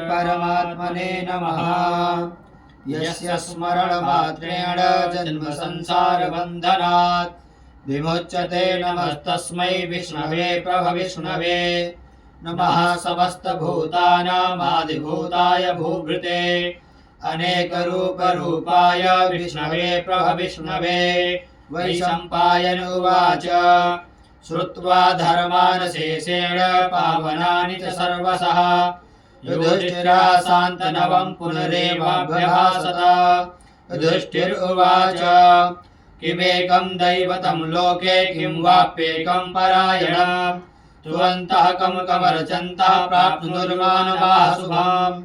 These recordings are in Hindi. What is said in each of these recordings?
परमात्मने नमः। यस्य स्मरणमात्रेण जन्म संसार बन्धनात् विमुच्यते नमस्तस्मै विष्णवे प्रभविष्णवे। नमः समस्तभूतानामादिभूताय भूभृते अनेकरूपरूपाय विष्णवे प्रभविष्णवे। वैशम्पायन उवाच श्रुत्वा धर्मानशेषेण पावनानि च सर्वशः युधिष्ठिराशान्तनवं पुनरेवाभ्यभाषत। युधिष्ठिरुवाच किमेकं दैवतं लोके किं वाप्येकं परायणं तुवन्तः कमरचन्तः प्राप्नुर्मानवाः शुभम्।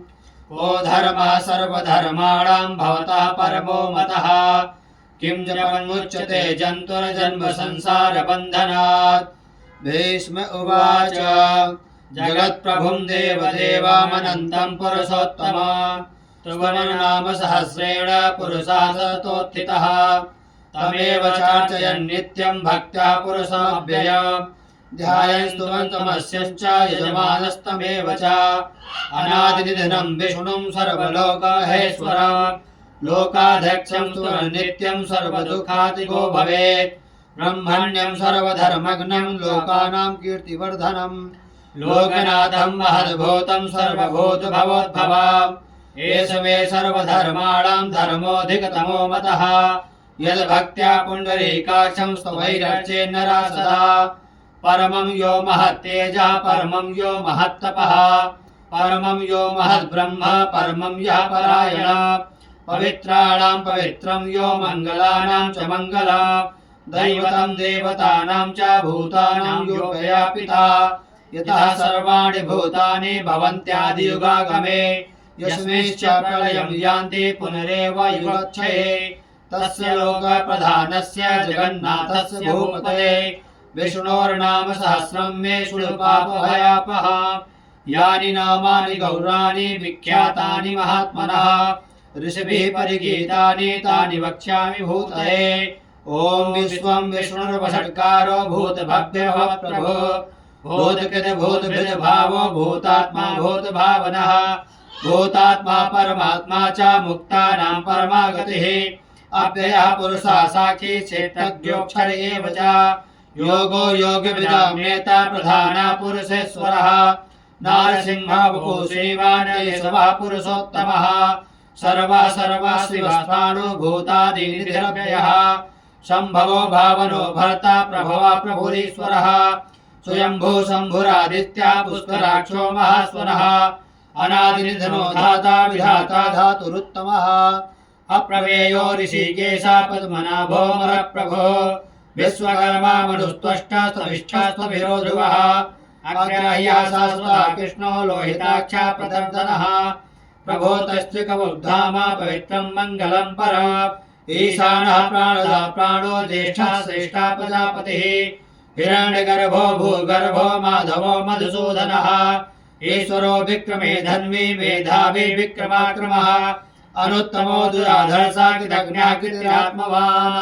को धर्मः सर्वधर्माणां भवतः परमो मतः किं जपन्मुच्यते जन्तुर्जन्म संसार बन्धनात्। भीष्म उवाच जगत्प्रभुं देवदेवामनन्तं पुरुषोत्तमं त्रिभुवननाम सहस्रेण पुरुषः सततोत्थितः। तमेव चार्चयन् नित्यं भक्त्या पुरुषमव्ययम् ध्यायन् स्तुवन्तमस्यश्च यजमानस्तमेव च। अनादिनिधनं विष्णुं सर्वलोकमहेश्वरम् लोकाध्यक्षं नित्यं सर्वदुःखातिगो भवेत्। ब्रह्मण्यं सर्वधर्मज्ञं लोकानां कीर्तिवर्धनम् लोकनाथं महद्भूतं सर्वभूतभवोद्भवम्। एष मे सर्वधर्माणां धर्मोऽधिकतमो मतः यद्भक्त्या पुण्डरीकाक्षं स्तवैरर्चेन्नरा सदा। परमं यो महत्तेजः परमं यो महत्तपः परमं यो महद्ब्रह्म परमं यः परायणः। पवित्राणां पवित्रं यो मङ्गलानां च मङ्गलम् दैवतं देवतानां च भूतानां यो व्यापिता। यतः सर्वाणि भूतानि भवन्त्यादियुगागमे यस्मिंश्च प्रलयं यान्ति पुनरेव युगक्षये। तस्य लोकप्रधानस्य जगन्नाथस्य भूपतये विष्णोर्नाम सहस्रं मे शृणुपापभयापहम्। यानि नामानि गौराणि विख्यातानि महात्मनः ऋषिभिः परिगीतानि तानि वक्ष्यामि भूतये। ॐ विश्वं विष्णुर्वषट्कारो भूतभव्यभवत्प्रभो भूतकृत भूतभृद्भावो भूतात्मा भूतभावनः भूतात्मा परमात्मा च मुक्तानां परमागतिः। अव्ययः पुरुषः साक्षी क्षेत्रज्ञोऽक्षर एव च योगो योगविदां नेता प्रधानः पुरुषेश्वरः। नारसिंहः वपुः श्रीमान् केशवः पुरुषोत्तमः सर्वः शिवस्थाणो भूतादिनिधिरव्ययः। शम्भवो भावनो भर्ता प्रभवः प्रभुरीश्वरः स्वयंभू शम्भुरादित्यः पुष्कराक्षो महास्वरः। अनादिनिधनो धाता विधाता धातुरुत्तमः अप्रमेयो ऋषिकेशः पद्मनाभो मरप्रभो। विश्वकर्मा मनुस्त्वष्टा स्तविष्ठा स्तभिरो ध्रुवः अग्राह्यः शाश्वतः कृष्णो लोहिताक्षः प्रदर्दनः। प्रभो तस्त्रिकमुद्धाम पवित्रं मङ्गलं परम्। ईशानः प्राणदा प्राणो ज्येष्ठः श्रेष्ठः प्रजापतिः। हिरण्यगर्भो भूगर्भो माधवो मधुसूदनः। ईश्वरो विक्रमे धन्वी मेधावी विक्रमाक्रमः। अनुत्तमो दुराधर्षः कृतज्ञः कृतिरात्मवान्।